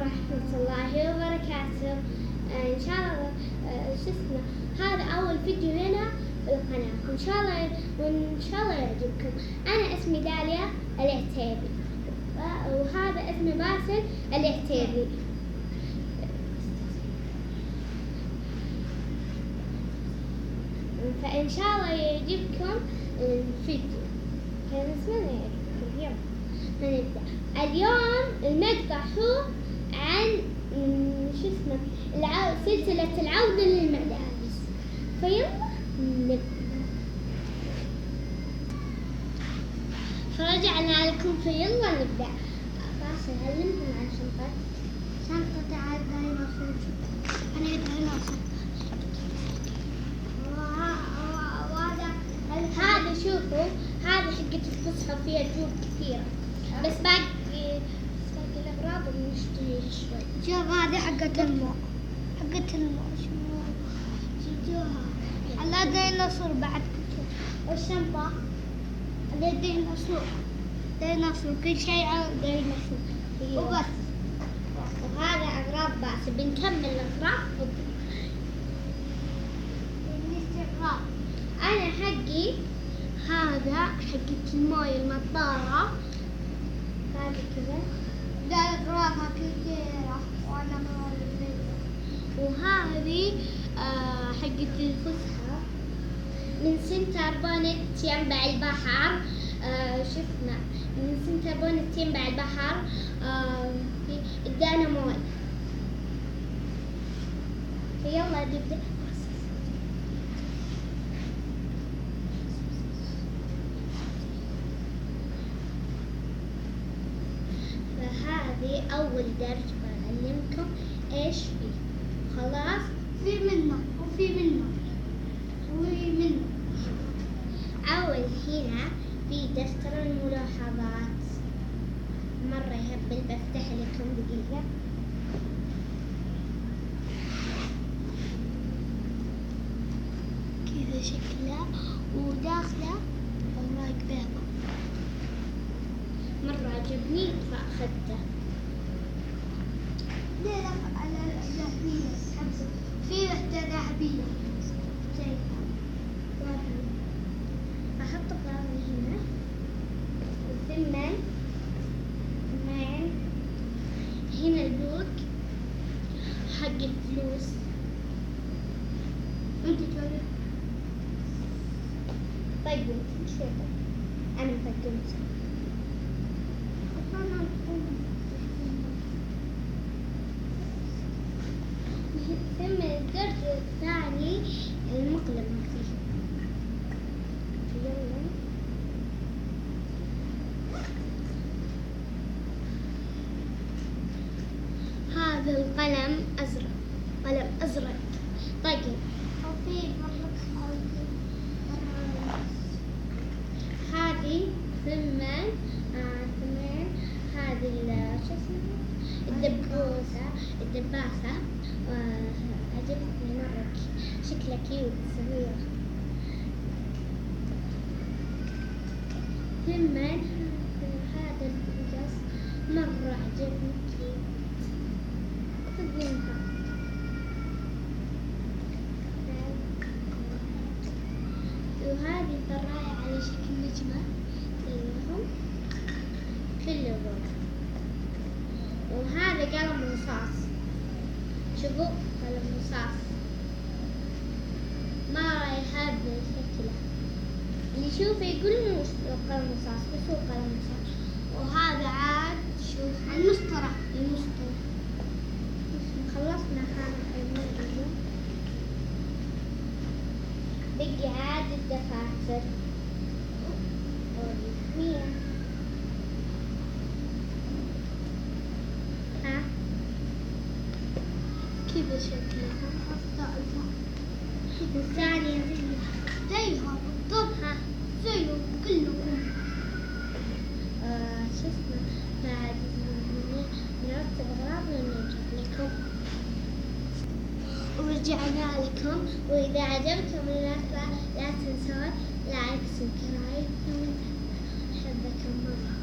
ورحمة الله وبركاته. إن شاء الله هذا أول فيديو هنا بالقناة، وإن شاء الله يعجبكم. أنا اسمي داليا العتيبي، وهذا اسمي باسل العتيبي. فإن شاء الله يعجبكم الفيديو. كان اسمنا يعجبكم. يلا نبدأ. اليوم المقطع هو عن سلسلة العودة للمدارس. فيلا نبدأ. فرجعنا لكم، فيلا نبدأ. بس أعلمكم عن شنطة الديناصور. أنا الديناصور. هذا شوفوا، هذا حقة الفسحة فيها جوب كثيرة، بس باقي الأغراض بنشتريها شوي. شوف هذه حقة الماء، شنو شفتوها؟ على ديناصور بعد كتير. والشنطة على ديناصور كل شيء على ديناصور وبس. وهذا أغراض بس بنكمل الأغراض. أنا حقي هذا حقة الموية المطارة، هذه كذا. ده أغراضها كثيرة وأنا وهذه حقة الفسحة من سنتر بونت ينبع البحر. من سنتر بونت ينبع البحر. ادانا مويه. فيلا نبدأ. فهذه أول درس بعلمكم إيش فيه. خلاص؟ في منه وفي منه. أول هنا في دفتر الملاحظات. مرة يهبل، بفتح لكم دقيقة. كذا شكله وداخله أوراق بيضاء. مرة عجبني فأخذته. لا على الذهبية في وحدة ذهبية زيها. أحط قلمي هنا. ثم هنا البوك حق الفلوس. أنت تقولي طيب شوف أنا مقدمت. ثم الدرس الثاني المقلم فيه. يلا هذا القلم أزرق، قلم أزرق. طيب وفي هذه ثم هذه الدباسة. عجبتني مرة، شكلها كيوت صغيرة. ثم هذا البوجس مرة عجبني كيوت. تظلمها. وهذه الطراية على شكل نجمة زيهم كله روز. وهذا قلم رصاص. شوفوا قلم رصاص مرة يهبل شكله، اللي يشوفه يقول مش قلم رصاص، بس هو قلم رصاص. وهذا عاد شوف المسطرة. خلصنا هذا الموضوع. بقي عاد الدفاتر والرسمية. كذا شكلها. الثانية زيها بالضبط. زيه كلهم. بعد نرتب أغراضنا ونرجع لكم. ورجعنا لكم. وإذا عجبكم اللقطة لا تنسون لايك وسبسكرايب. أحبكم مرة.